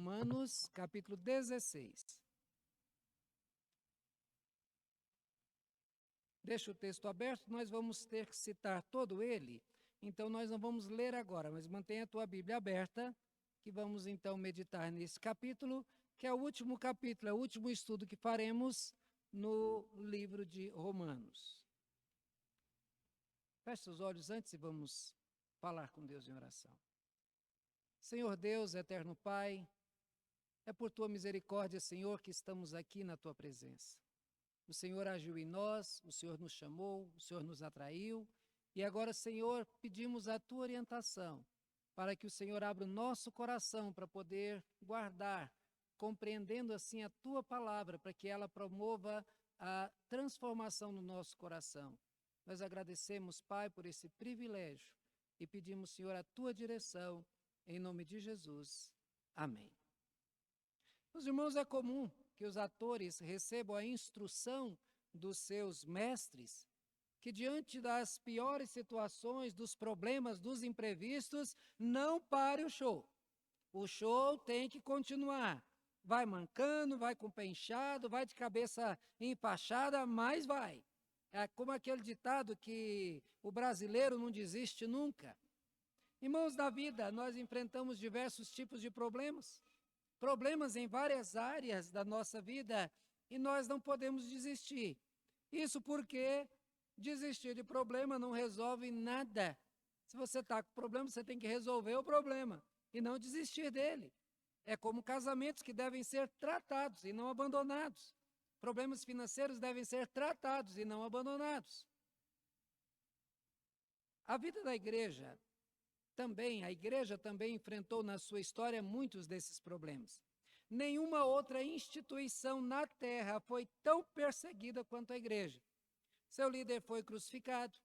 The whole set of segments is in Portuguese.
Romanos, capítulo 16. Deixa o texto aberto, nós vamos ter que citar todo ele, então nós não vamos ler agora, mas mantenha a tua Bíblia aberta, que vamos então meditar nesse capítulo, que é o último capítulo, é o último estudo que faremos no livro de Romanos. Feche os olhos antes e vamos falar com Deus em oração. Senhor Deus, eterno Pai, é por tua misericórdia, Senhor, que estamos aqui na tua presença. O Senhor agiu em nós, o Senhor nos chamou, o Senhor nos atraiu, e agora, Senhor, pedimos a tua orientação, para que o Senhor abra o nosso coração para poder guardar, compreendendo assim a tua palavra, para que ela promova a transformação no nosso coração. Nós agradecemos, Pai, por esse privilégio e pedimos, Senhor, a tua direção, em nome de Jesus. Amém. Meus irmãos, é comum que os atores recebam a instrução dos seus mestres que, diante das piores situações, dos problemas, dos imprevistos, não pare o show. O show tem que continuar. Vai mancando, vai com o pé inchado, vai de cabeça empachada, mas vai. É como aquele ditado que o brasileiro não desiste nunca. Irmãos, na vida, nós enfrentamos diversos tipos de problemas. Problemas em várias áreas da nossa vida e nós não podemos desistir. Isso porque desistir de problema não resolve nada. Se você está com problema, você tem que resolver o problema e não desistir dele. É como casamentos que devem ser tratados e não abandonados. Problemas financeiros devem ser tratados e não abandonados. A vida da igreja também, a igreja também enfrentou na sua história muitos desses problemas. Nenhuma outra instituição na terra foi tão perseguida quanto a igreja. Seu líder foi crucificado,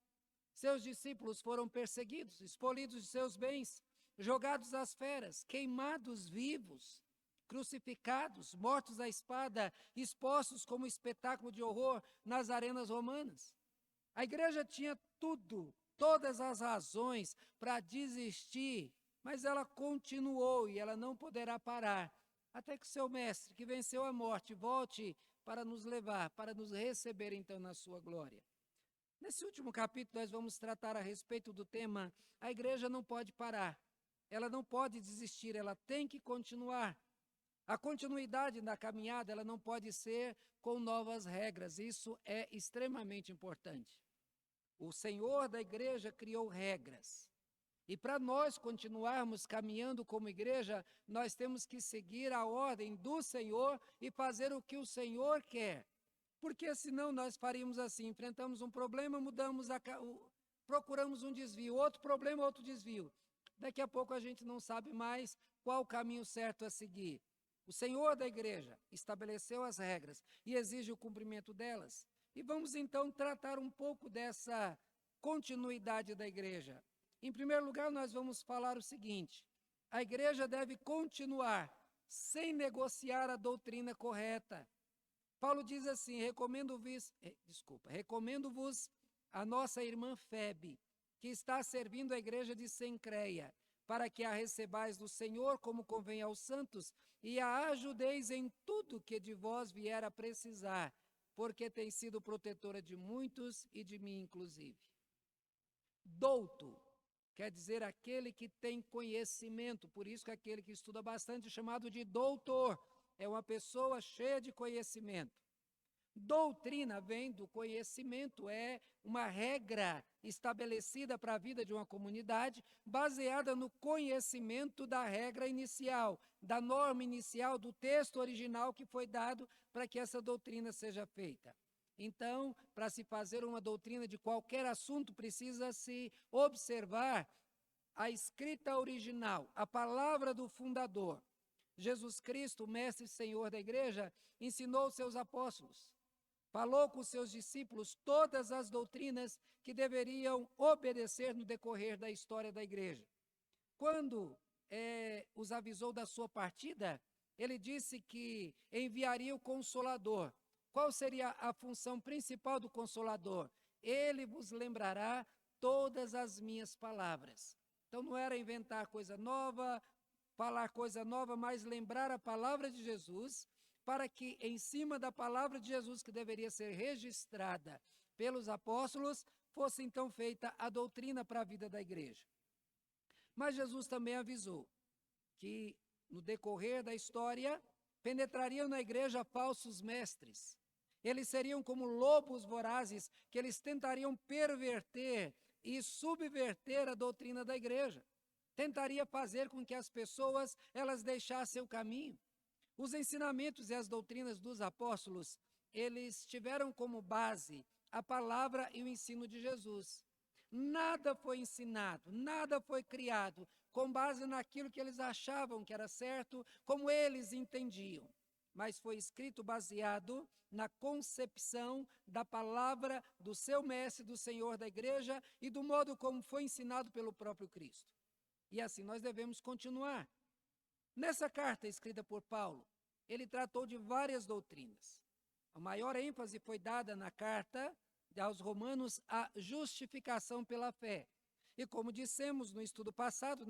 seus discípulos foram perseguidos, expolidos de seus bens, jogados às feras, queimados vivos, crucificados, mortos à espada, expostos como espetáculo de horror nas arenas romanas. A igreja tinha tudo, todas as razões para desistir, mas ela continuou e ela não poderá parar, até que seu mestre, que venceu a morte, volte para nos levar, para nos receber então na sua glória. Nesse último capítulo nós vamos tratar a respeito do tema: a igreja não pode parar, ela não pode desistir, ela tem que continuar. A continuidade da caminhada, ela não pode ser com novas regras, isso é extremamente importante. O Senhor da igreja criou regras. E para nós continuarmos caminhando como igreja, nós temos que seguir a ordem do Senhor e fazer o que o Senhor quer. Porque senão nós faríamos assim, enfrentamos um problema, procuramos um desvio, outro problema, outro desvio. Daqui a pouco a gente não sabe mais qual o caminho certo a seguir. O Senhor da igreja estabeleceu as regras e exige o cumprimento delas. E vamos então tratar um pouco dessa continuidade da igreja. Em primeiro lugar, nós vamos falar o seguinte: a igreja deve continuar sem negociar a doutrina correta. Paulo diz assim: recomendo-vos a nossa irmã Febe, que está servindo a igreja de Cencreia, para que a recebais do Senhor como convém aos santos e a ajudeis em tudo que de vós vier a precisar, porque tem sido protetora de muitos e de mim inclusive. Douto quer dizer aquele que tem conhecimento, por isso que aquele que estuda bastante é chamado de doutor, é uma pessoa cheia de conhecimento. Doutrina vem do conhecimento, é uma regra estabelecida para a vida de uma comunidade, baseada no conhecimento da regra inicial, da norma inicial, do texto original que foi dado para que essa doutrina seja feita. Então, para se fazer uma doutrina de qualquer assunto, precisa-se observar a escrita original, a palavra do fundador. Jesus Cristo, o mestre e Senhor da igreja, ensinou aos seus apóstolos, falou com os seus discípulos todas as doutrinas que deveriam obedecer no decorrer da história da igreja. Quando os avisou da sua partida, ele disse que enviaria o Consolador. Qual seria a função principal do Consolador? Ele vos lembrará todas as minhas palavras. Então não era inventar coisa nova, falar coisa nova, mas lembrar a palavra de Jesus, para que em cima da palavra de Jesus, que deveria ser registrada pelos apóstolos, fosse então feita a doutrina para a vida da igreja. Mas Jesus também avisou que no decorrer da história penetrariam na igreja falsos mestres. Eles seriam como lobos vorazes, que eles tentariam perverter e subverter a doutrina da igreja. Tentaria fazer com que as pessoas elas deixassem o caminho. Os ensinamentos e as doutrinas dos apóstolos, eles tiveram como base a palavra e o ensino de Jesus. Nada foi ensinado, nada foi criado com base naquilo que eles achavam que era certo, como eles entendiam. Mas foi escrito baseado na concepção da palavra do seu mestre, do Senhor da igreja e do modo como foi ensinado pelo próprio Cristo. E assim nós devemos continuar. Nessa carta escrita por Paulo, ele tratou de várias doutrinas. A maior ênfase foi dada na carta aos Romanos à justificação pela fé. E como dissemos no estudo passado,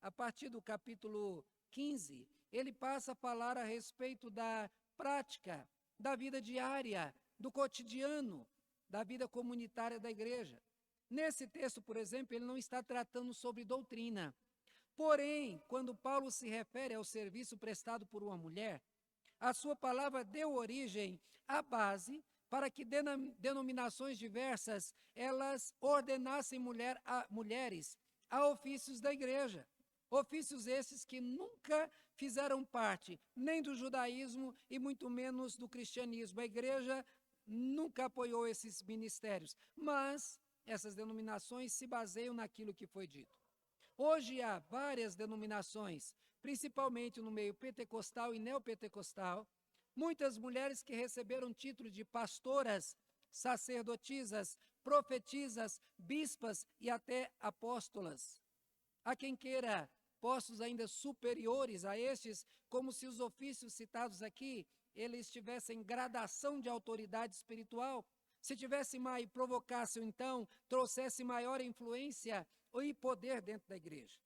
a partir do capítulo 15, ele passa a falar a respeito da prática, da vida diária, do cotidiano, da vida comunitária da igreja. Nesse texto, por exemplo, ele não está tratando sobre doutrina. Porém, quando Paulo se refere ao serviço prestado por uma mulher, a sua palavra deu origem à base para que denominações diversas, elas ordenassem mulheres a ofícios da igreja. Ofícios esses que nunca fizeram parte nem do judaísmo e muito menos do cristianismo. A igreja nunca apoiou esses ministérios, mas essas denominações se baseiam naquilo que foi dito. Hoje há várias denominações, principalmente no meio pentecostal e neopentecostal, muitas mulheres que receberam título de pastoras, sacerdotisas, profetisas, bispas e até apóstolas. Há quem queira postos ainda superiores a estes, como se os ofícios citados aqui, eles tivessem gradação de autoridade espiritual. Se tivesse mais, provocassem então, trouxesse maior influência e poder dentro da igreja.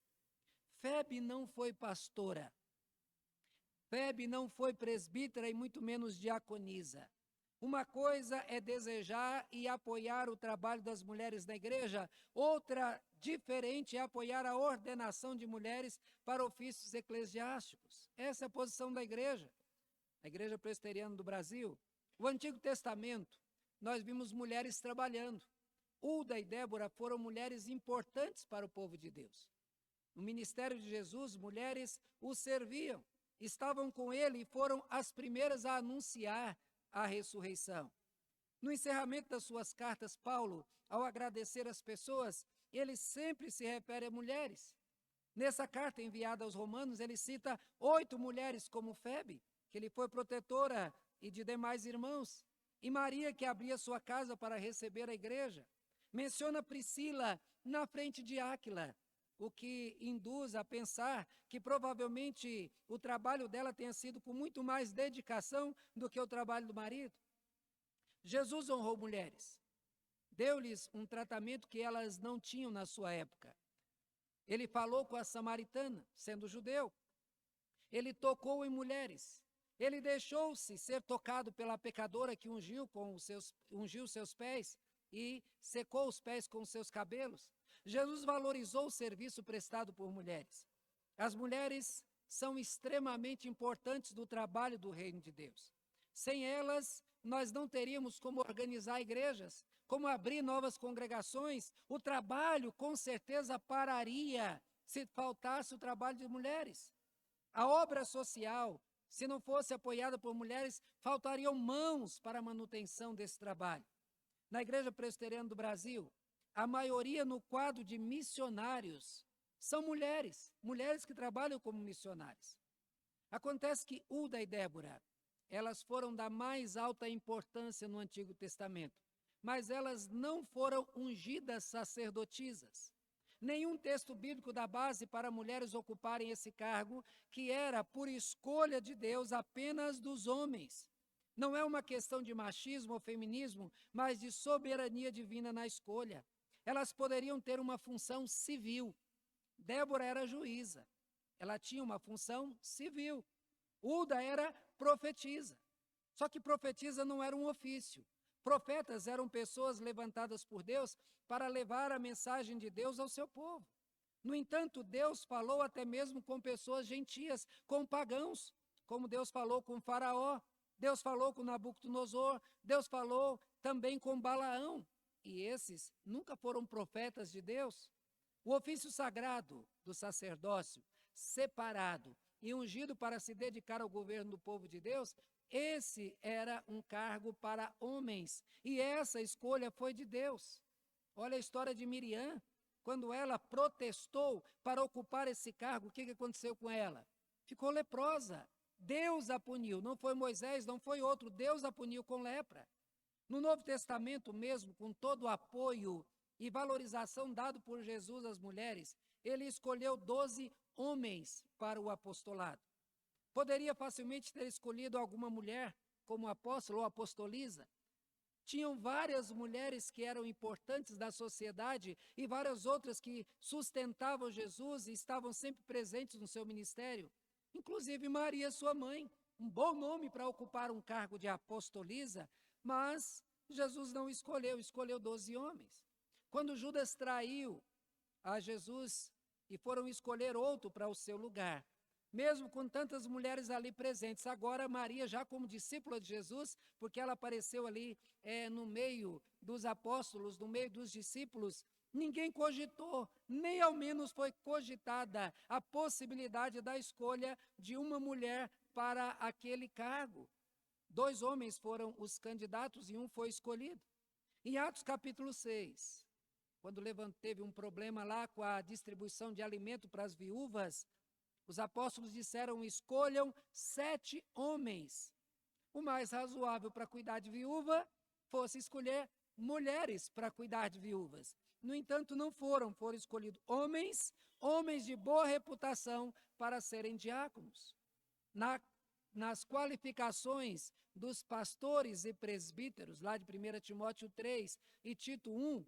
Febe não foi pastora. Febe não foi presbítera e muito menos diaconisa. Uma coisa é desejar e apoiar o trabalho das mulheres na igreja, outra diferente é apoiar a ordenação de mulheres para ofícios eclesiásticos. Essa é a posição da igreja. A Igreja Presbiteriana do Brasil, o Antigo Testamento, nós vimos mulheres trabalhando. Uda e Débora foram mulheres importantes para o povo de Deus. No ministério de Jesus, mulheres o serviam, estavam com ele e foram as primeiras a anunciar a ressurreição. No encerramento das suas cartas, Paulo, ao agradecer as pessoas, ele sempre se refere a mulheres. Nessa carta enviada aos Romanos, ele cita 8 mulheres como Febe, que ele foi protetora e de demais irmãos, e Maria, que abria sua casa para receber a igreja. Menciona Priscila na frente de Áquila, o que induz a pensar que provavelmente o trabalho dela tenha sido com muito mais dedicação do que o trabalho do marido. Jesus honrou mulheres, deu-lhes um tratamento que elas não tinham na sua época. Ele falou com a samaritana, sendo judeu. Ele tocou em mulheres. Ele deixou-se ser tocado pela pecadora que ungiu seus pés e secou os pés com os seus cabelos. Jesus valorizou o serviço prestado por mulheres. As mulheres são extremamente importantes do trabalho do reino de Deus. Sem elas, nós não teríamos como organizar igrejas, como abrir novas congregações. O trabalho, com certeza, pararia se faltasse o trabalho de mulheres. A obra social, se não fosse apoiada por mulheres, faltariam mãos para a manutenção desse trabalho. Na Igreja Presbiteriana do Brasil, a maioria no quadro de missionários são mulheres, mulheres que trabalham como missionárias. Acontece que Uda e Débora, elas foram da mais alta importância no Antigo Testamento, mas elas não foram ungidas sacerdotisas. Nenhum texto bíblico dá base para mulheres ocuparem esse cargo, que era por escolha de Deus apenas dos homens. Não é uma questão de machismo ou feminismo, mas de soberania divina na escolha. Elas poderiam ter uma função civil. Débora era juíza. ela tinha uma função civil. Hulda era profetisa. Só que profetisa não era um ofício. Profetas eram pessoas levantadas por Deus para levar a mensagem de Deus ao seu povo. No entanto, Deus falou até mesmo com pessoas gentias, com pagãos, como Deus falou com Faraó, Deus falou com Nabucodonosor, Deus falou também com Balaão. E esses nunca foram profetas de Deus. O ofício sagrado do sacerdócio, separado e ungido para se dedicar ao governo do povo de Deus, esse era um cargo para homens. E essa escolha foi de Deus. Olha a história de Miriam. Quando ela protestou para ocupar esse cargo, o que aconteceu com ela? Ficou leprosa. Deus a puniu. Não foi Moisés, não foi outro. Deus a puniu com lepra. No Novo Testamento mesmo, com todo o apoio e valorização dado por Jesus às mulheres, ele escolheu 12 homens para o apostolado. Poderia facilmente ter escolhido alguma mulher como apóstolo ou apostoliza. Tinham várias mulheres que eram importantes da sociedade e várias outras que sustentavam Jesus e estavam sempre presentes no seu ministério. Inclusive Maria, sua mãe, um bom nome para ocupar um cargo de apostoliza, mas Jesus não escolheu, escolheu 12 homens. Quando Judas traiu a Jesus e foram escolher outro para o seu lugar, mesmo com tantas mulheres ali presentes, agora Maria já como discípula de Jesus, porque ela apareceu ali no meio dos apóstolos, no meio dos discípulos, ninguém cogitou, nem ao menos foi cogitada a possibilidade da escolha de uma mulher para aquele cargo. 2 homens foram os candidatos e um foi escolhido. Em Atos capítulo 6, quando teve um problema lá com a distribuição de alimento para as viúvas, os apóstolos disseram: escolham 7 homens. O mais razoável para cuidar de viúva fosse escolher mulheres para cuidar de viúvas. No entanto, não foram escolhidos homens de boa reputação para serem diáconos. Nas qualificações dos pastores e presbíteros, lá de 1 Timóteo 3 e Tito 1,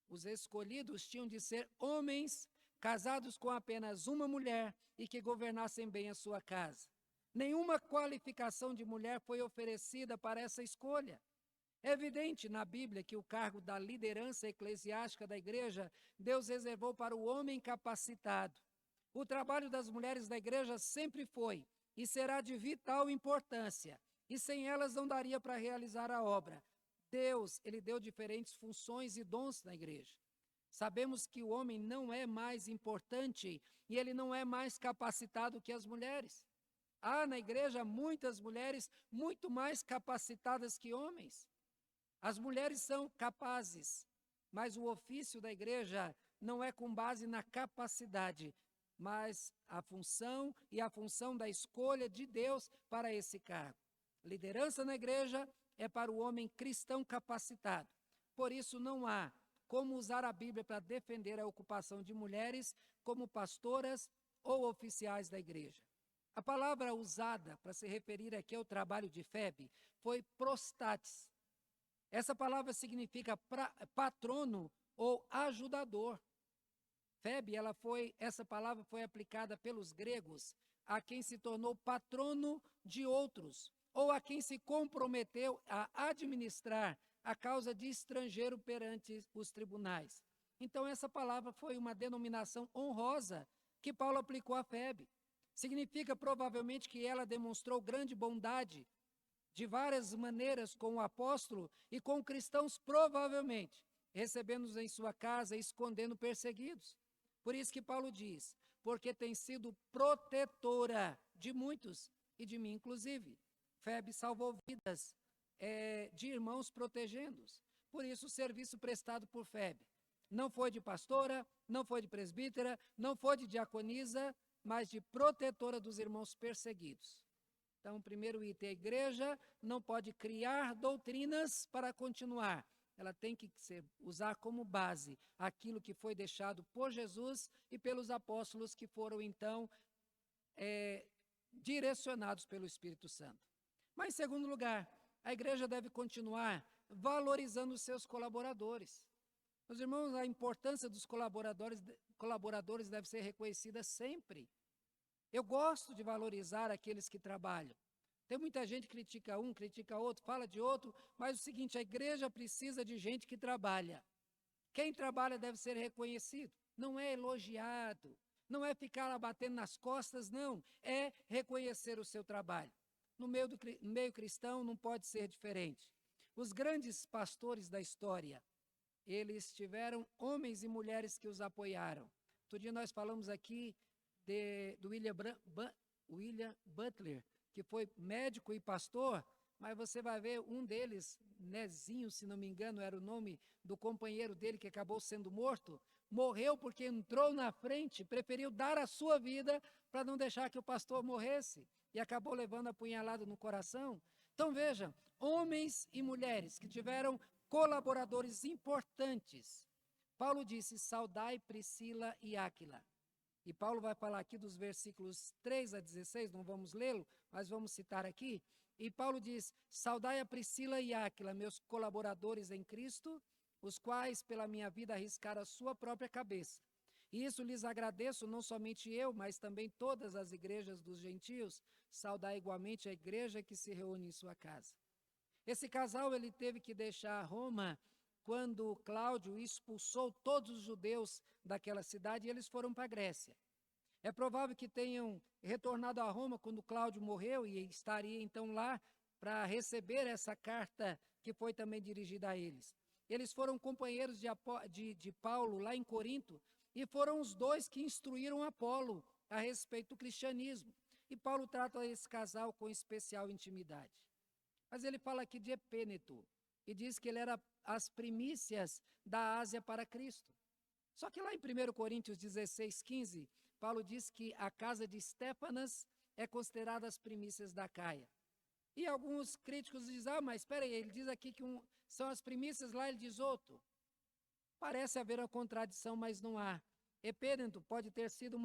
os escolhidos tinham de ser homens casados com apenas uma mulher e que governassem bem a sua casa. Nenhuma qualificação de mulher foi oferecida para essa escolha. É evidente na Bíblia que o cargo da liderança eclesiástica da igreja, Deus reservou para o homem capacitado. O trabalho das mulheres da igreja sempre foi e será de vital importância, e sem elas não daria para realizar a obra. Deus, ele deu diferentes funções e dons na igreja. Sabemos que o homem não é mais importante e ele não é mais capacitado que as mulheres. Há na igreja muitas mulheres muito mais capacitadas que homens. As mulheres são capazes, mas o ofício da igreja não é com base na capacidade, mas a função da escolha de Deus para esse cargo. Liderança na igreja é para o homem cristão capacitado. Por isso não há como usar a Bíblia para defender a ocupação de mulheres como pastoras ou oficiais da igreja. A palavra usada para se referir aqui ao trabalho de Febe foi prostates. Essa palavra significa patrono ou ajudador. Febe, essa palavra foi aplicada pelos gregos a quem se tornou patrono de outros, ou a quem se comprometeu a administrar a causa de estrangeiro perante os tribunais. Então, essa palavra foi uma denominação honrosa que Paulo aplicou a Febe. Significa provavelmente que ela demonstrou grande bondade de várias maneiras com o apóstolo e com cristãos, provavelmente, recebendo-os em sua casa e escondendo perseguidos. Por isso que Paulo diz, porque tem sido protetora de muitos e de mim inclusive. Febe salvou vidas de irmãos protegendo-os. Por isso o serviço prestado por Febe não foi de pastora, não foi de presbítera, não foi de diaconisa, mas de protetora dos irmãos perseguidos. Então, o primeiro item, a igreja não pode criar doutrinas para continuar. Ela tem que usar como base aquilo que foi deixado por Jesus e pelos apóstolos que foram, então, direcionados pelo Espírito Santo. Mas, em segundo lugar, a igreja deve continuar valorizando os seus colaboradores. Meus irmãos, a importância dos colaboradores deve ser reconhecida sempre. Eu gosto de valorizar aqueles que trabalham. Tem muita gente que critica um, critica outro, fala de outro, mas é o seguinte, a igreja precisa de gente que trabalha. Quem trabalha deve ser reconhecido, não é elogiado, não é ficar lá batendo nas costas, não, é reconhecer o seu trabalho. No meio cristão não pode ser diferente. Os grandes pastores da história, eles tiveram homens e mulheres que os apoiaram. Outro dia nós falamos aqui do William Butler, que foi médico e pastor, mas você vai ver um deles, Nezinho, se não me engano, era o nome do companheiro dele que acabou sendo morto, morreu porque entrou na frente, preferiu dar a sua vida para não deixar que o pastor morresse e acabou levando a punhalada no coração. Então veja, homens e mulheres que tiveram colaboradores importantes. Paulo disse, saudai Priscila e Áquila. E Paulo vai falar aqui dos versículos 3 a 16, não vamos lê-lo, mas vamos citar aqui. E Paulo diz, saudai a Priscila e Áquila, meus colaboradores em Cristo, os quais pela minha vida arriscaram a sua própria cabeça. E isso lhes agradeço, não somente eu, mas também todas as igrejas dos gentios, saudai igualmente a igreja que se reúne em sua casa. Esse casal, ele teve que deixar Roma quando Cláudio expulsou todos os judeus daquela cidade e eles foram para a Grécia. É provável que tenham retornado a Roma quando Cláudio morreu e estaria então lá para receber essa carta que foi também dirigida a eles. Eles foram companheiros de Paulo lá em Corinto e foram os dois que instruíram Apolo a respeito do cristianismo. E Paulo trata esse casal com especial intimidade. Mas ele fala aqui de Epêneto e diz que ele era as primícias da Ásia para Cristo. Só que lá em 1 Coríntios 16, 15, Paulo diz que a casa de Estéfanas é considerada as primícias da Caia. E alguns críticos dizem, mas espera aí, ele diz aqui que são as primícias, lá ele diz outro. Parece haver uma contradição, mas não há. Epêneto pode ter sido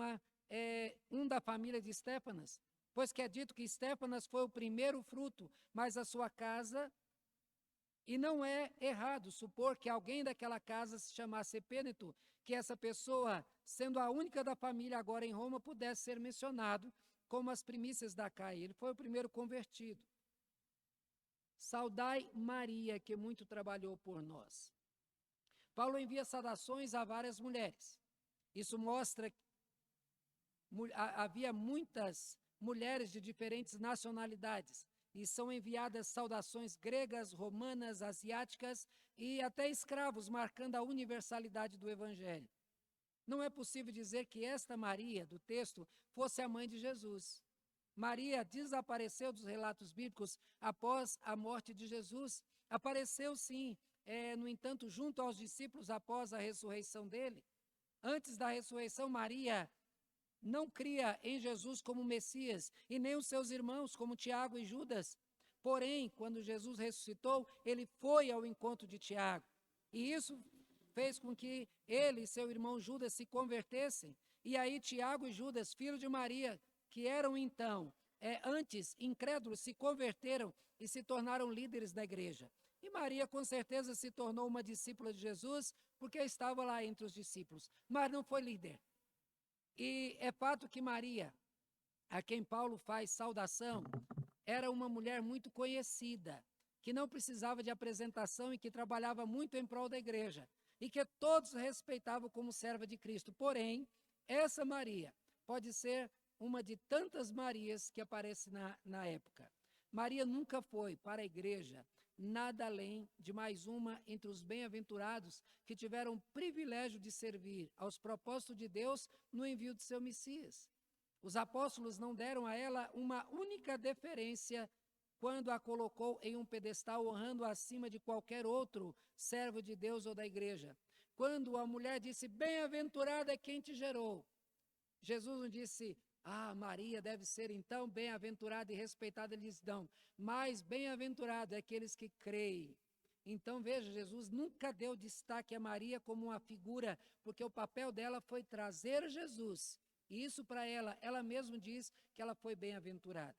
um da família de Estéfanas, pois que é dito que Estéfanas foi o primeiro fruto, mas a sua casa, e não é errado supor que alguém daquela casa se chamasse Epêneto, que essa pessoa, sendo a única da família agora em Roma, pudesse ser mencionado como as primícias da Caia. Ele foi o primeiro convertido. Saudai Maria, que muito trabalhou por nós. Paulo envia saudações a várias mulheres. Isso mostra que havia muitas mulheres de diferentes nacionalidades e são enviadas saudações gregas, romanas, asiáticas e até escravos, marcando a universalidade do evangelho. Não é possível dizer que esta Maria, do texto, fosse a mãe de Jesus. Maria desapareceu dos relatos bíblicos após a morte de Jesus. Apareceu, sim, no entanto, junto aos discípulos após a ressurreição dele. Antes da ressurreição, Maria não cria em Jesus como Messias, e nem os seus irmãos, como Tiago e Judas. Porém, quando Jesus ressuscitou, ele foi ao encontro de Tiago. E isso fez com que ele e seu irmão Judas se convertessem. E aí Tiago e Judas, filhos de Maria, que eram então, antes incrédulos, se converteram e se tornaram líderes da igreja. E Maria, com certeza, se tornou uma discípula de Jesus, porque estava lá entre os discípulos, mas não foi líder. E é fato que Maria, a quem Paulo faz saudação, era uma mulher muito conhecida, que não precisava de apresentação e que trabalhava muito em prol da igreja, e que todos respeitavam como serva de Cristo. Porém, essa Maria pode ser uma de tantas Marias que aparecem na época. Maria nunca foi para a igreja nada além de mais uma entre os bem-aventurados que tiveram o privilégio de servir aos propósitos de Deus no envio de seu Messias. Os apóstolos não deram a ela uma única deferência quando a colocou em um pedestal, honrando-a acima de qualquer outro servo de Deus ou da igreja. Quando a mulher disse, bem-aventurada é quem te gerou, Jesus não disse, Maria deve ser então bem-aventurada e respeitada. Eles dão, mas bem-aventurado é aqueles que creem. Então veja, Jesus nunca deu destaque a Maria como uma figura, porque o papel dela foi trazer Jesus. E isso para ela mesma diz que ela foi bem-aventurada.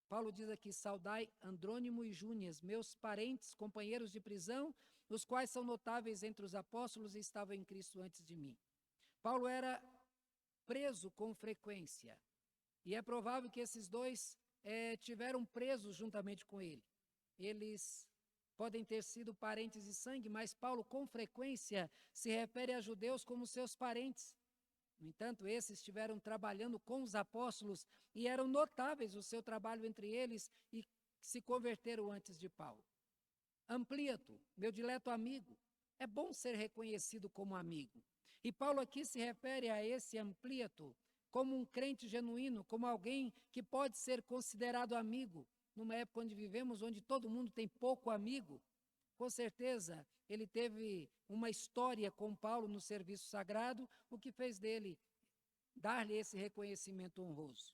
Paulo diz aqui, saudai Andrônimo e Júnias, meus parentes, companheiros de prisão, os quais são notáveis entre os apóstolos e estavam em Cristo antes de mim. Paulo era preso com frequência. E é provável que esses dois tiveram presos juntamente com ele. Eles podem ter sido parentes de sangue, mas Paulo, com frequência, se refere a judeus como seus parentes. No entanto, esses estiveram trabalhando com os apóstolos e eram notáveis o seu trabalho entre eles e se converteram antes de Paulo. Amplíato, meu dileto amigo, é bom ser reconhecido como amigo. E Paulo aqui se refere a esse Amplíato como um crente genuíno, como alguém que pode ser considerado amigo, numa época onde vivemos, onde todo mundo tem pouco amigo. Com certeza, ele teve uma história com Paulo no serviço sagrado, o que fez dele dar-lhe esse reconhecimento honroso.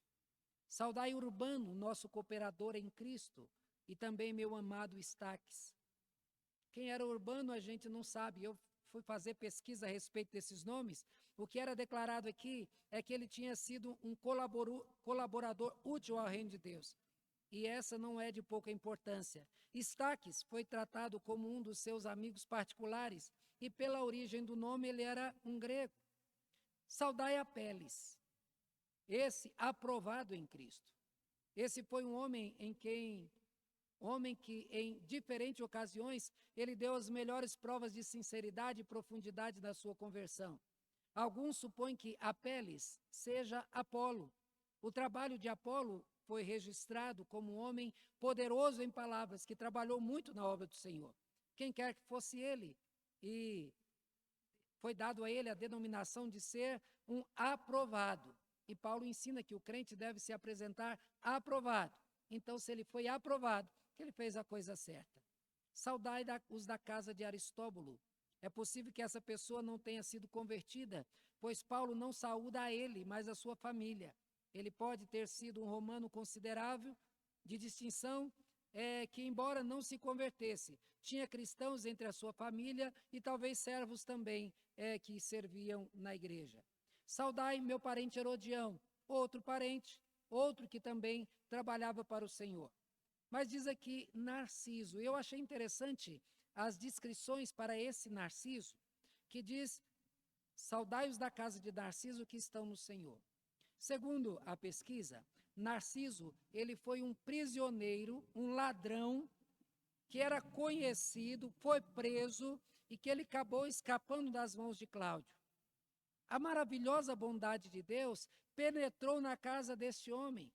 Saudai Urbano, nosso cooperador em Cristo, e também meu amado Estaques. Quem era Urbano a gente não sabe. Eu fui fazer pesquisa a respeito desses nomes. O que era declarado aqui é que ele tinha sido um colaborador útil ao reino de Deus. E essa não é de pouca importância. Estaques foi tratado como um dos seus amigos particulares, e pela origem do nome ele era um grego. Saudai Apeles, esse aprovado em Cristo. Esse foi um homem que em diferentes ocasiões ele deu as melhores provas de sinceridade e profundidade da sua conversão. Alguns supõem que Apeles seja Apolo. O trabalho de Apolo foi registrado como um homem poderoso em palavras, que trabalhou muito na obra do Senhor. Quem quer que fosse ele, e foi dado a ele a denominação de ser um aprovado. E Paulo ensina que o crente deve se apresentar aprovado. Então, se ele foi aprovado, que ele fez a coisa certa. Saudai os da casa de Aristóbulo. É possível que essa pessoa não tenha sido convertida, pois Paulo não saúda a ele, mas a sua família. Ele pode ter sido um romano considerável, de distinção, que embora não se convertesse, tinha cristãos entre a sua família e talvez servos também que serviam na igreja. Saudai meu parente Herodião, outro parente, outro que também trabalhava para o Senhor. Mas diz aqui Narciso. Eu achei interessante as descrições para esse Narciso, que diz: saudai-os da casa de Narciso que estão no Senhor. Segundo a pesquisa, Narciso, ele foi um prisioneiro, um ladrão, que era conhecido, foi preso e que ele acabou escapando das mãos de Cláudio. A maravilhosa bondade de Deus penetrou na casa deste homem,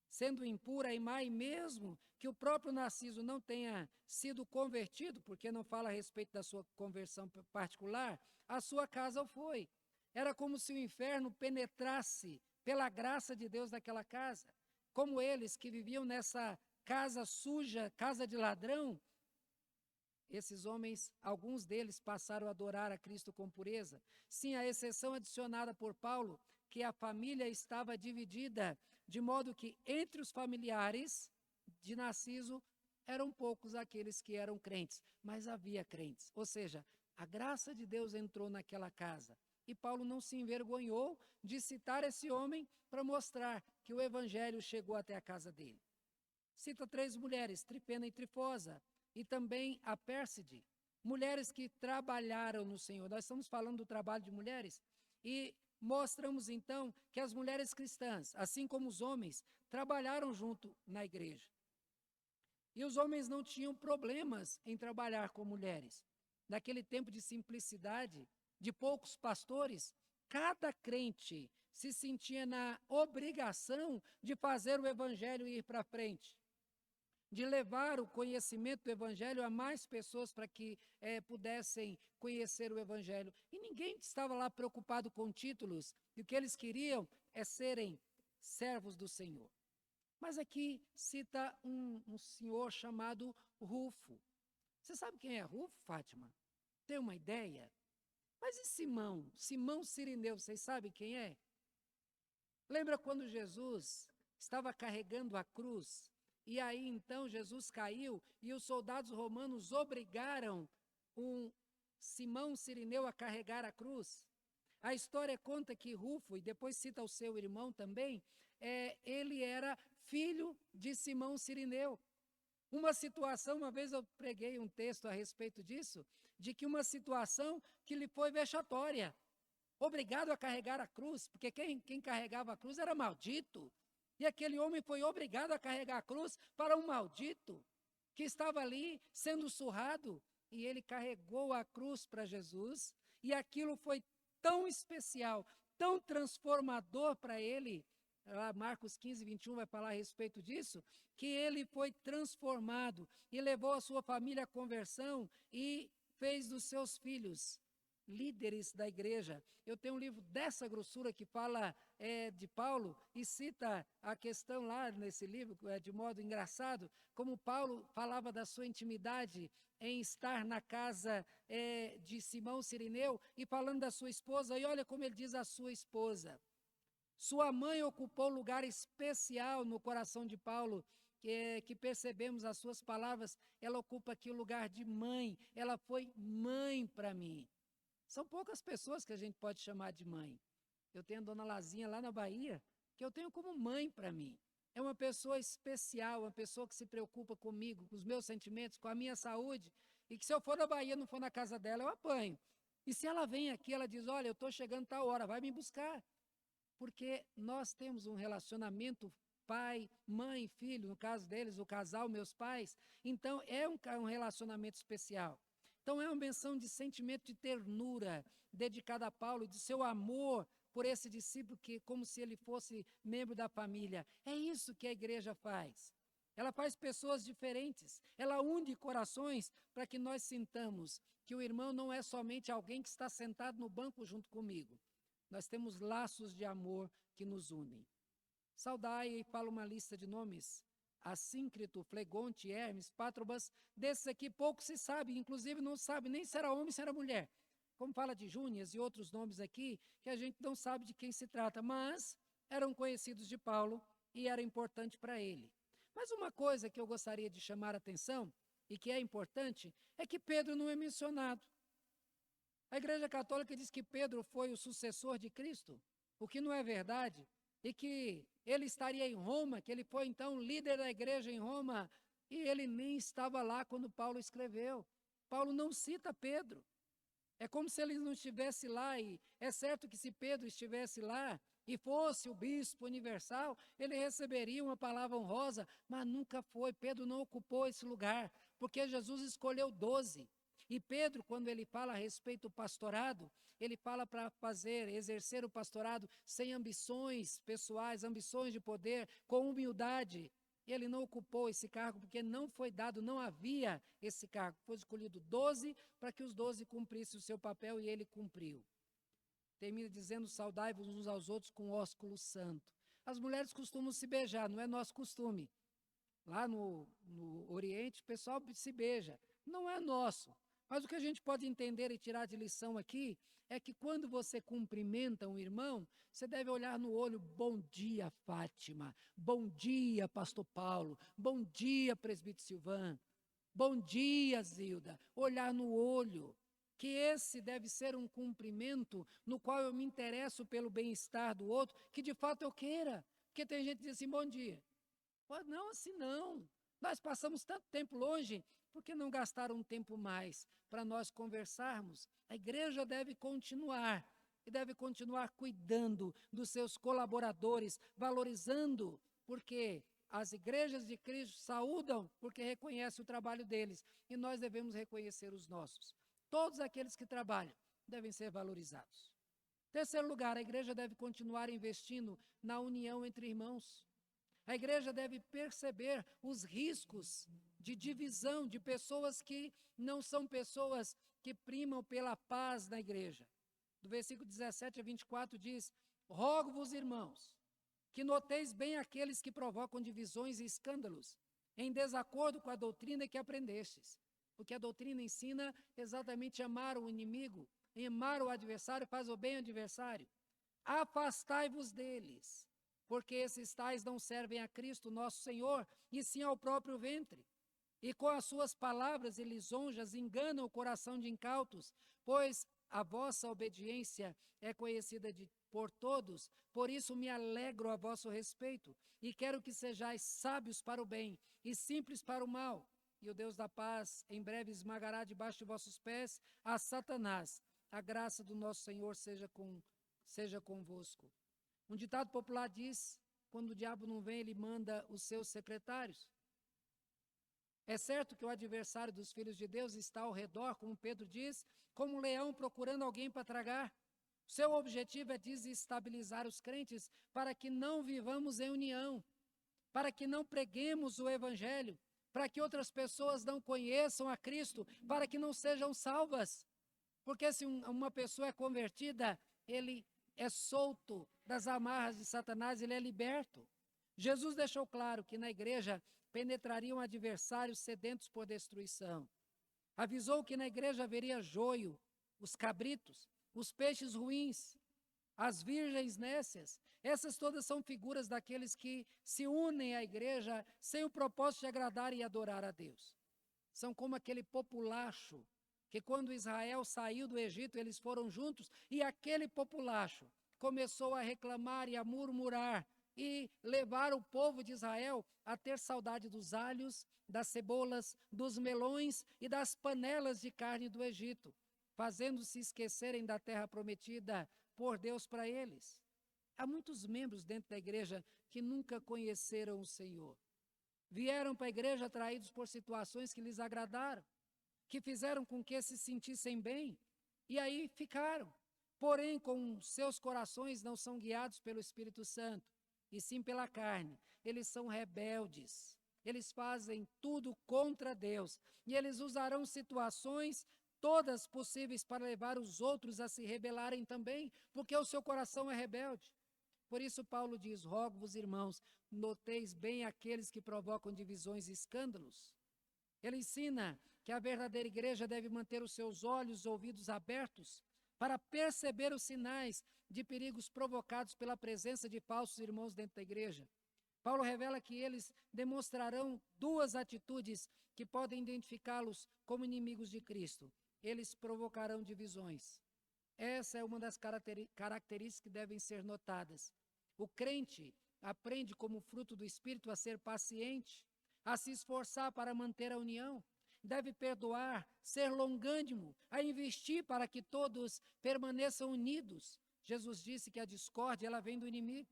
sendo impura e má, e mesmo que o próprio Narciso não tenha sido convertido, porque não fala a respeito da sua conversão particular, a sua casa o foi. Era como se o inferno penetrasse pela graça de Deus naquela casa. Como eles que viviam nessa casa suja, casa de ladrão, esses homens, alguns deles passaram a adorar a Cristo com pureza. Sim, a exceção adicionada por Paulo, que a família estava dividida, de modo que entre os familiares de Narciso eram poucos aqueles que eram crentes, mas havia crentes. Ou seja, a graça de Deus entrou naquela casa. E Paulo não se envergonhou de citar esse homem para mostrar que o evangelho chegou até a casa dele. Cita 3 mulheres, Trifena e Trifosa, e também a Pérside, mulheres que trabalharam no Senhor. Nós estamos falando do trabalho de mulheres e mostramos então que as mulheres cristãs, assim como os homens, trabalharam junto na igreja. E os homens não tinham problemas em trabalhar com mulheres. Naquele tempo de simplicidade, de poucos pastores, cada crente se sentia na obrigação de fazer o evangelho ir para frente, de levar o conhecimento do evangelho a mais pessoas para que pudessem conhecer o evangelho. E ninguém estava lá preocupado com títulos, e o que eles queriam é serem servos do Senhor. Mas aqui cita um senhor chamado Rufo. Você sabe quem é Rufo, Fátima? Tem uma ideia? Mas e Simão? Simão Cirineu, vocês sabem quem é? Lembra quando Jesus estava carregando a cruz? E aí então Jesus caiu e os soldados romanos obrigaram Simão Cirineu a carregar a cruz. A história conta que Rufo, e depois cita o seu irmão também, ele era filho de Simão Cirineu. Uma situação, uma vez eu preguei um texto a respeito disso, de que uma situação que lhe foi vexatória. obrigado a carregar a cruz, porque quem carregava a cruz era maldito. E aquele homem foi obrigado a carregar a cruz para um maldito que estava ali sendo surrado. E ele carregou a cruz para Jesus, e aquilo foi tão especial, tão transformador para ele. Lá Marcos 15, 21 vai falar a respeito disso, que ele foi transformado e levou a sua família à conversão e fez dos seus filhos líderes da igreja. Eu tenho um livro dessa grossura que fala de Paulo e cita a questão lá nesse livro, de modo engraçado, como Paulo falava da sua intimidade em estar na casa de Simão Cirineu e falando da sua esposa, e olha como ele diz a sua esposa. Sua mãe ocupou lugar especial no coração de Paulo, que percebemos as suas palavras, ela ocupa aqui o lugar de mãe, ela foi mãe para mim. São poucas pessoas que a gente pode chamar de mãe. Eu tenho a dona Lazinha lá na Bahia, que eu tenho como mãe para mim. É uma pessoa especial, uma pessoa que se preocupa comigo, com os meus sentimentos, com a minha saúde, e que se eu for na Bahia, não for na casa dela, eu apanho. E se ela vem aqui, ela diz, olha, eu estou chegando tal hora, vai me buscar. Porque nós temos um relacionamento pai, mãe, filho, no caso deles, o casal, meus pais, então é um relacionamento especial. Então é uma menção de sentimento de ternura dedicada a Paulo, de seu amor por esse discípulo, que como se ele fosse membro da família. É isso que a igreja faz. Ela faz pessoas diferentes, ela une corações para que nós sintamos que o irmão não é somente alguém que está sentado no banco junto comigo. Nós temos laços de amor que nos unem. Saudai, e fala uma lista de nomes, Assíncrito, Flegonte, Hermes, Pátrobas, desses aqui pouco se sabe, inclusive não sabe nem se era homem, se era mulher. Como fala de Júnias e outros nomes aqui, que a gente não sabe de quem se trata, mas eram conhecidos de Paulo e era importante para ele. Mas uma coisa que eu gostaria de chamar a atenção, e que é importante, é que Pedro não é mencionado. A Igreja Católica diz que Pedro foi o sucessor de Cristo, o que não é verdade, e que ele estaria em Roma, que ele foi então líder da igreja em Roma, e ele nem estava lá quando Paulo escreveu. Paulo não cita Pedro. É como se ele não estivesse lá, e é certo que se Pedro estivesse lá e fosse o bispo universal, ele receberia uma palavra honrosa, mas nunca foi. Pedro não ocupou esse lugar, porque Jesus escolheu 12. E Pedro, quando ele fala a respeito do pastorado, ele fala para exercer o pastorado sem ambições pessoais, ambições de poder, com humildade. Ele não ocupou esse cargo porque não foi dado, não havia esse cargo. Foi escolhido 12 para que os 12 cumprissem o seu papel e ele cumpriu. Termina dizendo, saudai-vos uns aos outros com ósculo santo. As mulheres costumam se beijar, não é nosso costume. Lá no Oriente, o pessoal se beija. Não é nosso. Mas o que a gente pode entender e tirar de lição aqui é que quando você cumprimenta um irmão, você deve olhar no olho, bom dia, Fátima, bom dia, pastor Paulo, bom dia, presbítero Silvan, bom dia, Zilda, olhar no olho, que esse deve ser um cumprimento no qual eu me interesso pelo bem-estar do outro, que de fato eu queira, porque tem gente que diz assim, bom dia, pô, não, assim não, nós passamos tanto tempo longe, por que não gastar um tempo mais para nós conversarmos? A igreja deve continuar, e deve continuar cuidando dos seus colaboradores, valorizando, porque as igrejas de Cristo saúdam, porque reconhecem o trabalho deles, e nós devemos reconhecer os nossos. Todos aqueles que trabalham devem ser valorizados. Terceiro lugar, a igreja deve continuar investindo na união entre irmãos. A igreja deve perceber os riscos de divisão de pessoas que não são pessoas que primam pela paz na igreja. Do versículo 17 a 24 diz, rogo-vos, irmãos, que noteis bem aqueles que provocam divisões e escândalos, em desacordo com a doutrina que aprendestes. Porque a doutrina ensina exatamente amar o inimigo, amar o adversário, faz o bem ao adversário. Afastai-vos deles, porque esses tais não servem a Cristo, nosso Senhor, e sim ao próprio ventre. E com as suas palavras e lisonjas enganam o coração de incautos, pois a vossa obediência é conhecida por todos, por isso me alegro a vosso respeito, e quero que sejais sábios para o bem e simples para o mal. E o Deus da paz em breve esmagará debaixo de vossos pés a Satanás. a graça do nosso Senhor seja convosco. Um ditado popular diz, quando o diabo não vem, ele manda os seus secretários. É certo que o adversário dos filhos de Deus está ao redor, como Pedro diz, como um leão procurando alguém para tragar. Seu objetivo é desestabilizar os crentes para que não vivamos em união, para que não preguemos o Evangelho, para que outras pessoas não conheçam a Cristo, para que não sejam salvas. Porque se uma pessoa é convertida, ele é solto das amarras de Satanás, ele é liberto. Jesus deixou claro que na igreja penetrariam adversários sedentos por destruição. Avisou que na igreja haveria joio, os cabritos, os peixes ruins, as virgens nécias. Essas todas são figuras daqueles que se unem à igreja sem o propósito de agradar e adorar a Deus. São como aquele populacho que quando Israel saiu do Egito, eles foram juntos, e aquele populacho começou a reclamar e a murmurar, e levar o povo de Israel a ter saudade dos alhos, das cebolas, dos melões e das panelas de carne do Egito, fazendo-se esquecerem da terra prometida por Deus para eles. Há muitos membros dentro da igreja que nunca conheceram o Senhor. Vieram para a igreja atraídos por situações que lhes agradaram, que fizeram com que se sentissem bem, e aí ficaram. Porém, com seus corações não são guiados pelo Espírito Santo, e sim pela carne. Eles são rebeldes, eles fazem tudo contra Deus, e eles usarão situações todas possíveis para levar os outros a se rebelarem também, porque o seu coração é rebelde. Por isso Paulo diz, rogo-vos, irmãos, noteis bem aqueles que provocam divisões e escândalos. Ele ensina que a verdadeira igreja deve manter os seus olhos e ouvidos abertos para perceber os sinais de perigos provocados pela presença de falsos irmãos dentro da igreja. Paulo revela que eles demonstrarão duas atitudes que podem identificá-los como inimigos de Cristo. Eles provocarão divisões. Essa é uma das características que devem ser notadas. O crente aprende como fruto do Espírito a ser paciente, a se esforçar para manter a união, deve perdoar, ser longânimo, a investir para que todos permaneçam unidos. Jesus disse que a discórdia ela vem do inimigo.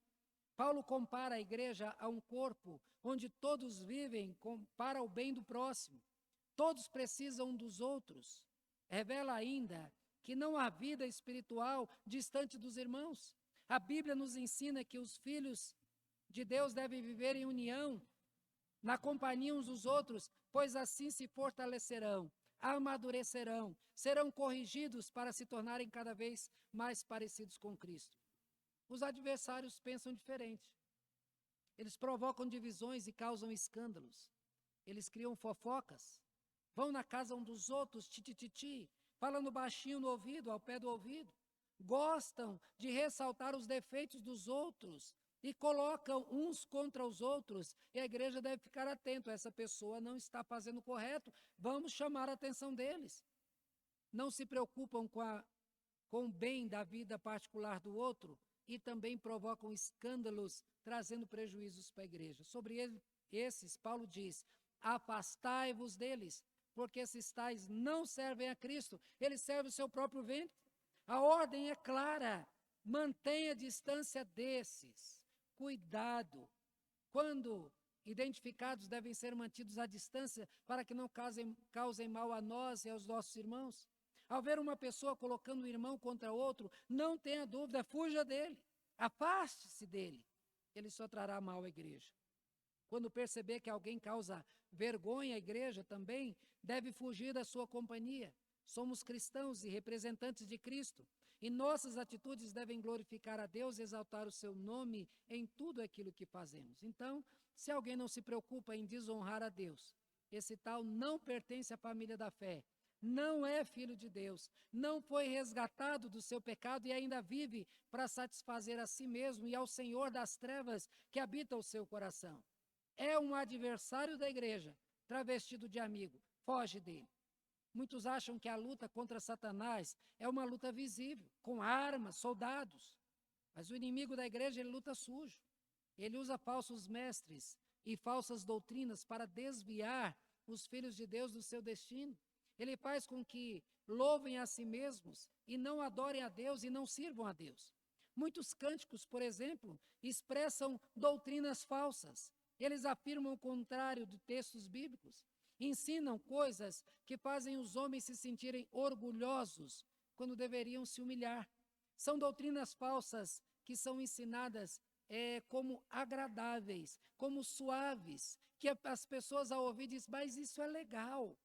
Paulo compara a igreja a um corpo onde todos vivem para o bem do próximo. Todos precisam um dos outros. Revela ainda que não há vida espiritual distante dos irmãos. A Bíblia nos ensina que os filhos de Deus devem viver em união, na companhia uns dos outros, pois assim se fortalecerão, amadurecerão, serão corrigidos para se tornarem cada vez mais parecidos com Cristo. Os adversários pensam diferente. Eles provocam divisões e causam escândalos. Eles criam fofocas, vão na casa um dos outros, tititi, falando baixinho no ouvido, ao pé do ouvido. Gostam de ressaltar os defeitos dos outros e colocam uns contra os outros, e a igreja deve ficar atento, essa pessoa não está fazendo o correto, vamos chamar a atenção deles. Não se preocupam com o bem da vida particular do outro e também provocam escândalos, trazendo prejuízos para a igreja. Sobre esses, Paulo diz, afastai-vos deles, porque esses tais não servem a Cristo, eles servem o seu próprio ventre. A ordem é clara, mantenha a distância desses. Cuidado, quando identificados devem ser mantidos à distância para que não causem mal a nós e aos nossos irmãos. Ao ver uma pessoa colocando um irmão contra outro, não tenha dúvida, fuja dele, afaste-se dele, ele só trará mal à igreja. Quando perceber que alguém causa vergonha à igreja também, deve fugir da sua companhia. Somos cristãos e representantes de Cristo. E nossas atitudes devem glorificar a Deus e exaltar o seu nome em tudo aquilo que fazemos. Então, se alguém não se preocupa em desonrar a Deus, esse tal não pertence à família da fé, não é filho de Deus, não foi resgatado do seu pecado e ainda vive para satisfazer a si mesmo e ao Senhor das trevas que habita o seu coração. É um adversário da igreja, travestido de amigo, foge dele. Muitos acham que a luta contra Satanás é uma luta visível, com armas, soldados. Mas o inimigo da igreja, ele luta sujo. Ele usa falsos mestres e falsas doutrinas para desviar os filhos de Deus do seu destino. Ele faz com que louvem a si mesmos e não adorem a Deus e não sirvam a Deus. Muitos cânticos, por exemplo, expressam doutrinas falsas. Eles afirmam o contrário de textos bíblicos. Ensinam coisas que fazem os homens se sentirem orgulhosos quando deveriam se humilhar. São doutrinas falsas que são ensinadas como agradáveis, como suaves, que as pessoas ao ouvir dizem, mas isso é legal.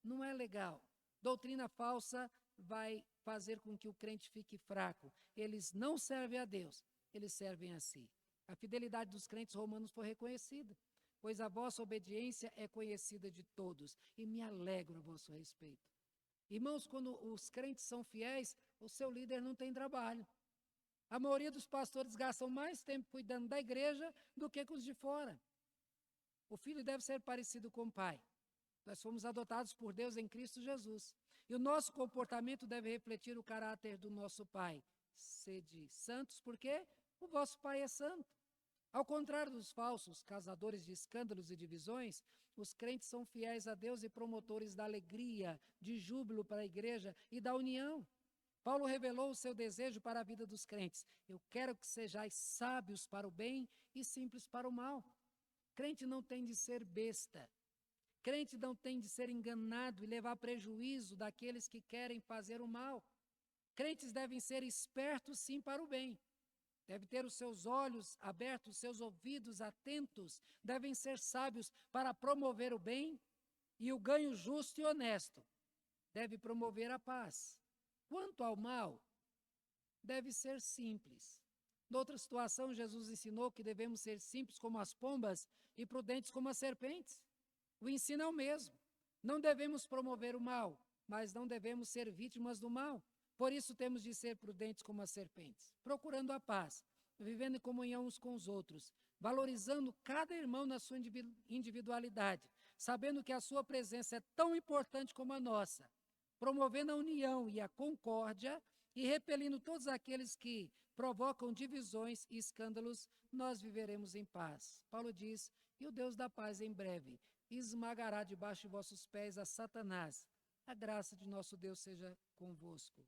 Não é legal. Doutrina falsa vai fazer com que o crente fique fraco. Eles não servem a Deus, eles servem a si. A fidelidade dos crentes romanos foi reconhecida, pois a vossa obediência é conhecida de todos, e me alegro a vosso respeito. Irmãos, quando os crentes são fiéis, o seu líder não tem trabalho. A maioria dos pastores gastam mais tempo cuidando da igreja do que com os de fora. O filho deve ser parecido com o pai. Nós fomos adotados por Deus em Cristo Jesus. E o nosso comportamento deve refletir o caráter do nosso Pai. Sede santos, porque o vosso Pai é santo. Ao contrário dos falsos causadores de escândalos e divisões, os crentes são fiéis a Deus e promotores da alegria, de júbilo para a igreja e da união. Paulo revelou o seu desejo para a vida dos crentes. Eu quero que sejais sábios para o bem e simples para o mal. Crente não tem de ser besta. Crente não tem de ser enganado e levar prejuízo daqueles que querem fazer o mal. Crentes devem ser espertos, sim, para o bem. Devem ter os seus olhos abertos, os seus ouvidos atentos. Devem ser sábios para promover o bem e o ganho justo e honesto. Deve promover a paz. Quanto ao mal, deve ser simples. Noutra situação, Jesus ensinou que devemos ser simples como as pombas e prudentes como as serpentes. O ensino é o mesmo. Não devemos promover o mal, mas não devemos ser vítimas do mal. Por isso temos de ser prudentes como as serpentes, procurando a paz, vivendo em comunhão uns com os outros, valorizando cada irmão na sua individualidade, sabendo que a sua presença é tão importante como a nossa, promovendo a união e a concórdia e repelindo todos aqueles que provocam divisões e escândalos, nós viveremos em paz. Paulo diz, e o Deus da paz em breve esmagará debaixo de vossos pés a Satanás. A graça de nosso Deus seja convosco.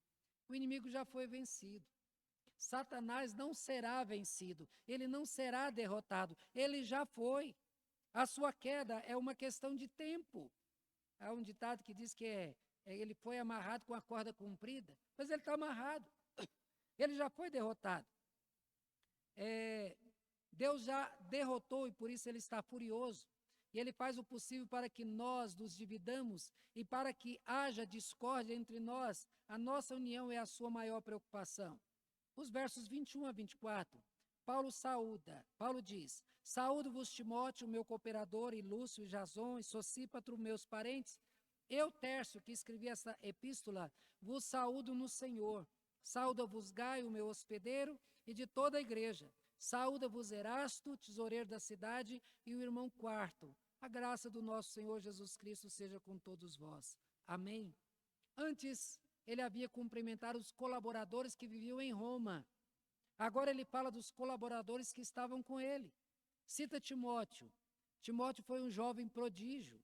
O inimigo já foi vencido. Satanás não será vencido, ele não será derrotado, ele já foi. A sua queda é uma questão de tempo. Há um ditado que diz que ele foi amarrado com a corda comprida, mas ele está amarrado. Ele já foi derrotado. Deus já derrotou e por isso ele está furioso. E ele faz o possível para que nós nos dividamos e para que haja discórdia entre nós. A nossa união é a sua maior preocupação. Os versos 21 a 24, Paulo diz, saúdo-vos Timóteo, meu cooperador, e Lúcio, e Jason, e Sosípatro, meus parentes. Eu, Tércio, que escrevi essa epístola, vos saúdo no Senhor. Saúda-vos Gaio, meu hospedeiro, e de toda a igreja. Saúda-vos Erasto, tesoureiro da cidade, e o irmão Quarto. A graça do nosso Senhor Jesus Cristo seja com todos vós. Amém. Antes, ele havia cumprimentado os colaboradores que viviam em Roma. Agora ele fala dos colaboradores que estavam com ele. Cita Timóteo. Timóteo foi um jovem prodígio.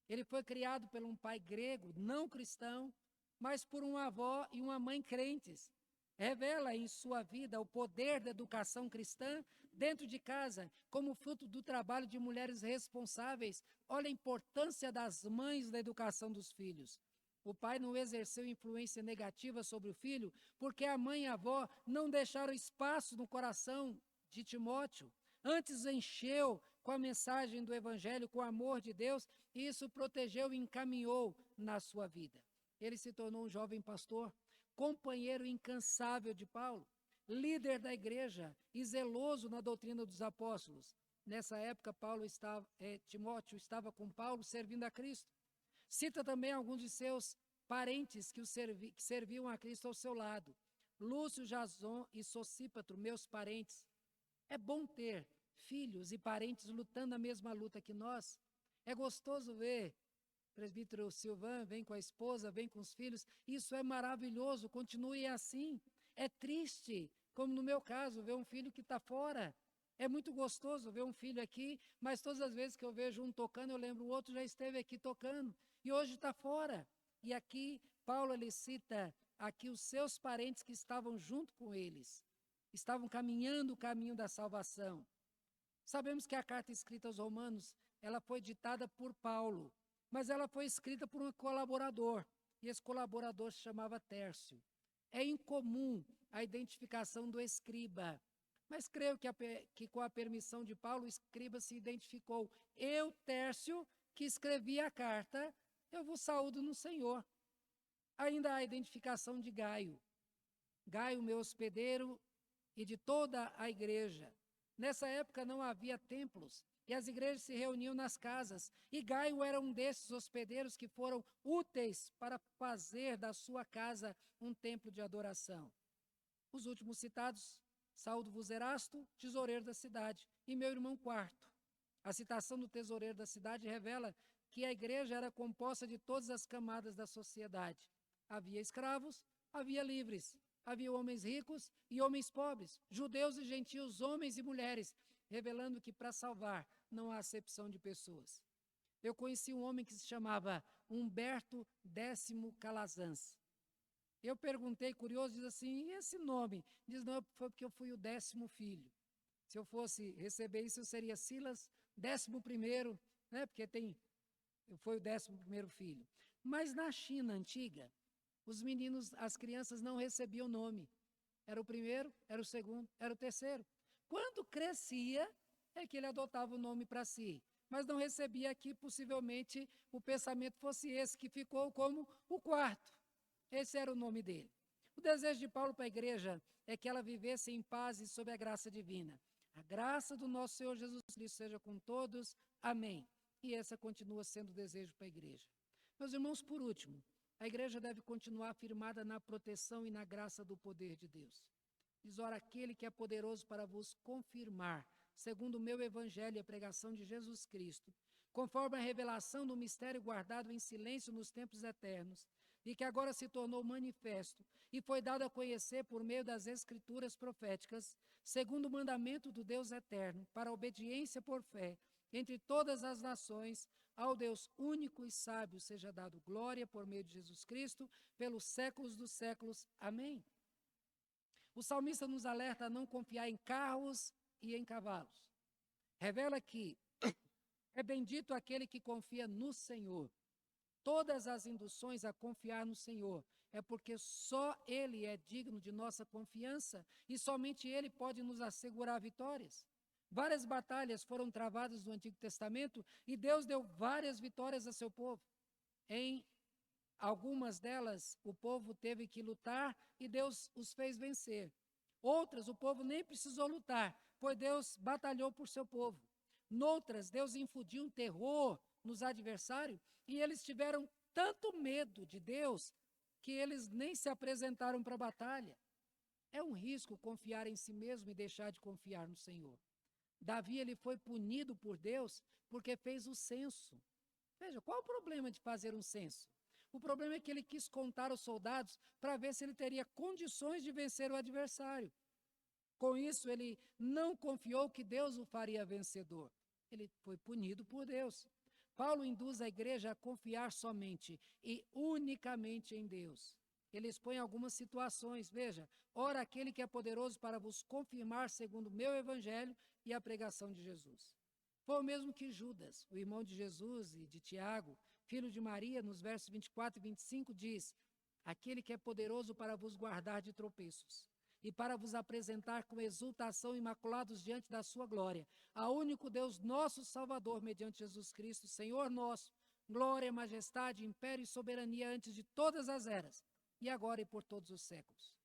Ele foi criado por um pai grego, não cristão, mas por uma avó e uma mãe crentes. Revela em sua vida o poder da educação cristã dentro de casa, como fruto do trabalho de mulheres responsáveis. Olha a importância das mães na educação dos filhos. O pai não exerceu influência negativa sobre o filho, porque a mãe e a avó não deixaram espaço no coração de Timóteo. Antes encheu com a mensagem do Evangelho, com o amor de Deus, e isso protegeu e encaminhou na sua vida. Ele se tornou um jovem pastor, companheiro incansável de Paulo, líder da igreja e zeloso na doutrina dos apóstolos. Nessa época, Timóteo estava com Paulo servindo a Cristo. Cita também alguns de seus parentes que serviam a Cristo ao seu lado. Lúcio, Jason e Sosípatro, meus parentes. É bom ter filhos e parentes lutando a mesma luta que nós. É gostoso ver presbítero Silvan vem com a esposa, vem com os filhos. Isso é maravilhoso, continue assim. É triste, como no meu caso, ver um filho que está fora. É muito gostoso ver um filho aqui, mas todas as vezes que eu vejo um tocando, eu lembro o outro já esteve aqui tocando e hoje está fora. E aqui, Paulo ele cita aqui os seus parentes que estavam junto com eles, estavam caminhando o caminho da salvação. Sabemos que a carta escrita aos Romanos, ela foi ditada por Paulo, mas ela foi escrita por um colaborador, e esse colaborador se chamava Tércio. É incomum a identificação do escriba, mas creio que com a permissão de Paulo, o escriba se identificou. Eu, Tércio, que escrevi a carta, eu vos saúdo no Senhor. Ainda há a identificação de Gaio. Gaio, meu hospedeiro, e de toda a igreja. Nessa época não havia templos, e as igrejas se reuniam nas casas, e Gaio era um desses hospedeiros que foram úteis para fazer da sua casa um templo de adoração. Os últimos citados, saúdo-vos Erasto, tesoureiro da cidade, e meu irmão Quarto. A citação do tesoureiro da cidade revela que a igreja era composta de todas as camadas da sociedade. Havia escravos, havia livres, havia homens ricos e homens pobres, judeus e gentios, homens e mulheres, revelando que para salvar não há acepção de pessoas. Eu conheci um homem que se chamava Humberto Décimo Calazans. Eu perguntei, curioso, diz assim, e esse nome? Diz, não, foi porque eu fui o 10º filho. Se eu fosse receber isso, eu seria Silas 11º, né? Porque foi o 11º filho. Mas na China antiga, os meninos, as crianças não recebiam nome. Era o primeiro, era o segundo, era o terceiro. Quando crescia, é que ele adotava o nome para si. Mas não recebia que possivelmente o pensamento fosse esse, que ficou como o quarto. Esse era o nome dele. O desejo de Paulo para a igreja é que ela vivesse em paz e sob a graça divina. A graça do nosso Senhor Jesus Cristo seja com todos. Amém. E essa continua sendo o desejo para a igreja. Meus irmãos, por último, a igreja deve continuar firmada na proteção e na graça do poder de Deus. Diz, ora, aquele que é poderoso para vos confirmar, segundo o meu evangelho e a pregação de Jesus Cristo, conforme a revelação do mistério guardado em silêncio nos tempos eternos, e que agora se tornou manifesto e foi dado a conhecer por meio das escrituras proféticas, segundo o mandamento do Deus eterno, para a obediência por fé, entre todas as nações, ao Deus único e sábio seja dado glória por meio de Jesus Cristo, pelos séculos dos séculos. Amém. O salmista nos alerta a não confiar em carros e em cavalos. Revela que é bendito aquele que confia no Senhor. Todas as induções a confiar no Senhor é porque só Ele é digno de nossa confiança e somente Ele pode nos assegurar vitórias. Várias batalhas foram travadas no Antigo Testamento e Deus deu várias vitórias a seu povo. Em algumas delas, o povo teve que lutar e Deus os fez vencer. Outras, o povo nem precisou lutar, pois Deus batalhou por seu povo. Noutras, Deus infundiu um terror nos adversários e eles tiveram tanto medo de Deus que eles nem se apresentaram para a batalha. É um risco confiar em si mesmo e deixar de confiar no Senhor. Davi ele foi punido por Deus porque fez o censo. Veja, qual o problema de fazer um censo? O problema é que ele quis contar os soldados para ver se ele teria condições de vencer o adversário. Com isso, ele não confiou que Deus o faria vencedor. Ele foi punido por Deus. Paulo induz a igreja a confiar somente e unicamente em Deus. Ele expõe algumas situações. Veja, ora aquele que é poderoso para vos confirmar segundo o meu evangelho e a pregação de Jesus. Foi o mesmo que Judas, o irmão de Jesus e de Tiago, filho de Maria, nos versos 24 e 25, diz, aquele que é poderoso para vos guardar de tropeços e para vos apresentar com exultação imaculados diante da sua glória, a único Deus nosso Salvador, mediante Jesus Cristo, Senhor nosso, glória, majestade, império e soberania antes de todas as eras, e agora e por todos os séculos.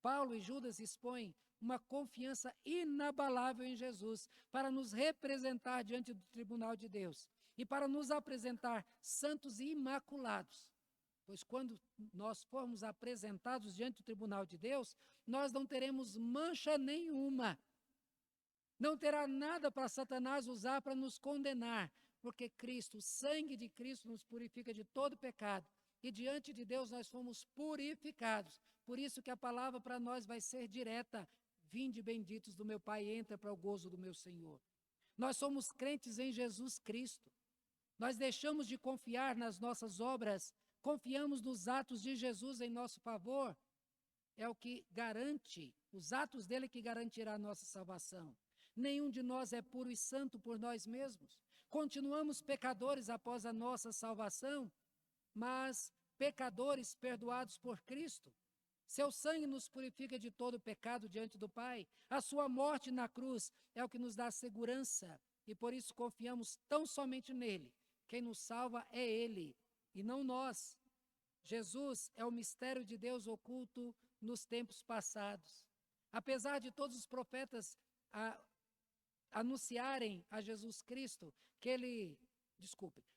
Paulo e Judas expõem uma confiança inabalável em Jesus para nos representar diante do tribunal de Deus e para nos apresentar santos e imaculados. Pois quando nós formos apresentados diante do tribunal de Deus, nós não teremos mancha nenhuma. Não terá nada para Satanás usar para nos condenar, porque Cristo, o sangue de Cristo nos purifica de todo pecado. E diante de Deus nós fomos purificados. Por isso que a palavra para nós vai ser direta. Vinde benditos do meu Pai, entra para o gozo do meu Senhor. Nós somos crentes em Jesus Cristo. Nós deixamos de confiar nas nossas obras confiamos nos atos de Jesus em nosso favor, é o que garante, os atos dele que garantirá a nossa salvação. Nenhum de nós é puro e santo por nós mesmos. Continuamos pecadores após a nossa salvação, mas pecadores perdoados por Cristo. Seu sangue nos purifica de todo pecado diante do Pai. A sua morte na cruz é o que nos dá segurança e por isso confiamos tão somente nele. Quem nos salva é ele e não nós. Jesus é o mistério de Deus oculto nos tempos passados. Apesar de todos os profetas anunciarem a Jesus Cristo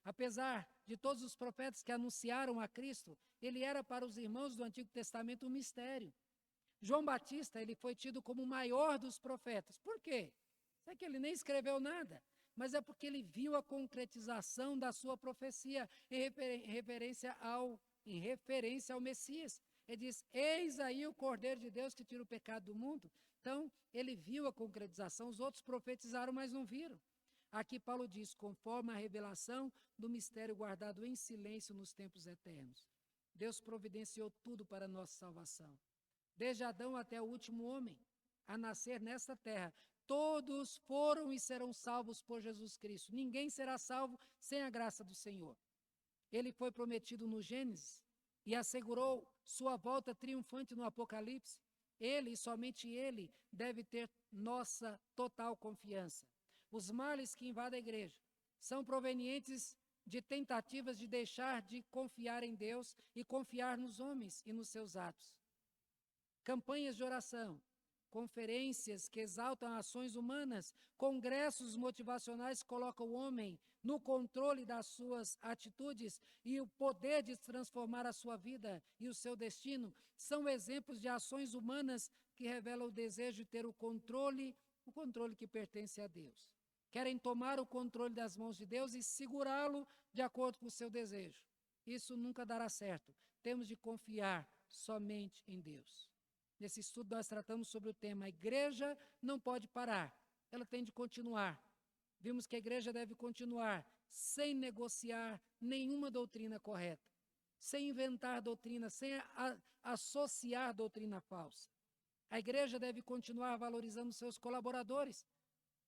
apesar de todos os profetas que anunciaram a Cristo, ele era para os irmãos do Antigo Testamento um mistério. João Batista, ele foi tido como o maior dos profetas. Por quê? É que ele nem escreveu nada, mas é porque ele viu a concretização da sua profecia em referência ao Messias. Ele diz, eis aí o Cordeiro de Deus que tira o pecado do mundo. Então, ele viu a concretização, os outros profetizaram, mas não viram. Aqui Paulo diz, conforme a revelação do mistério guardado em silêncio nos tempos eternos. Deus providenciou tudo para a nossa salvação. Desde Adão até o último homem a nascer nesta terra, todos foram e serão salvos por Jesus Cristo. Ninguém será salvo sem a graça do Senhor. Ele foi prometido no Gênesis e assegurou sua volta triunfante no Apocalipse. Ele, e somente ele, deve ter nossa total confiança. Os males que invadem a igreja são provenientes de tentativas de deixar de confiar em Deus e confiar nos homens e nos seus atos. Campanhas de oração, conferências que exaltam ações humanas, congressos motivacionais que colocam o homem no controle das suas atitudes e o poder de transformar a sua vida e o seu destino, são exemplos de ações humanas que revelam o desejo de ter o controle que pertence a Deus. Querem tomar o controle das mãos de Deus e segurá-lo de acordo com o seu desejo. Isso nunca dará certo. Temos de confiar somente em Deus. Nesse estudo nós tratamos sobre o tema, a igreja não pode parar, ela tem de continuar. Vimos que a igreja deve continuar sem negociar nenhuma doutrina correta, sem inventar doutrina, sem associar doutrina falsa. A igreja deve continuar valorizando seus colaboradores.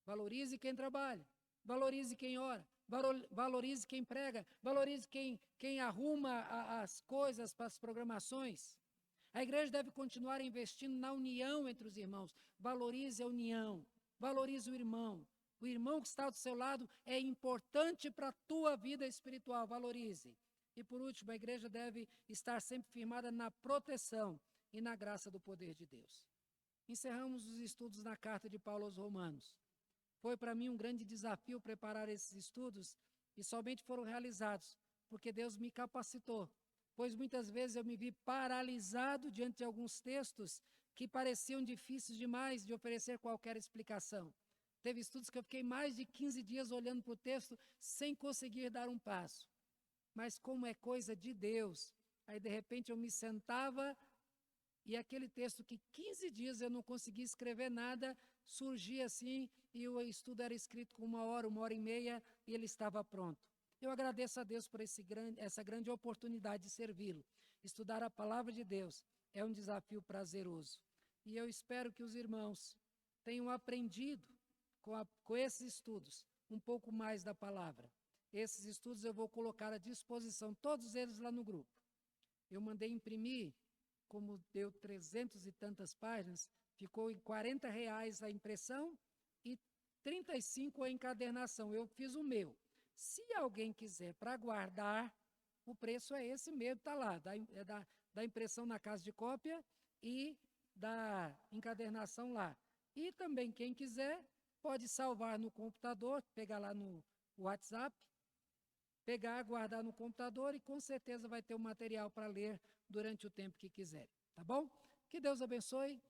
Valorize quem trabalha, valorize quem ora, valorize quem prega, valorize quem arruma as coisas para as programações. A igreja deve continuar investindo na união entre os irmãos. Valorize a união, valorize o irmão. O irmão que está do seu lado é importante para a tua vida espiritual, valorize. E por último, a igreja deve estar sempre firmada na proteção e na graça do poder de Deus. Encerramos os estudos na carta de Paulo aos Romanos. Foi para mim um grande desafio preparar esses estudos e somente foram realizados porque Deus me capacitou, pois muitas vezes eu me vi paralisado diante de alguns textos que pareciam difíceis demais de oferecer qualquer explicação. Teve estudos que eu fiquei mais de 15 dias olhando para o texto sem conseguir dar um passo. Mas como é coisa de Deus, aí de repente eu me sentava e aquele texto que 15 dias eu não conseguia escrever nada, surgia assim e o estudo era escrito com 1 hora, 1 hora e meia e ele estava pronto. Eu agradeço a Deus por essa grande oportunidade de servi-lo. Estudar a palavra de Deus é um desafio prazeroso. E eu espero que os irmãos tenham aprendido com esses estudos um pouco mais da palavra. Esses estudos eu vou colocar à disposição, todos eles lá no grupo. Eu mandei imprimir, como deu 300 e tantas páginas, ficou em R$ 40 a impressão e 35 a encadernação. Eu fiz o meu. Se alguém quiser para guardar, o preço é esse mesmo, está lá, da impressão na casa de cópia e da encadernação lá. E também quem quiser pode salvar no computador, pegar lá no WhatsApp, pegar, guardar no computador e com certeza vai ter o material para ler durante o tempo que quiser. Tá bom? Que Deus abençoe.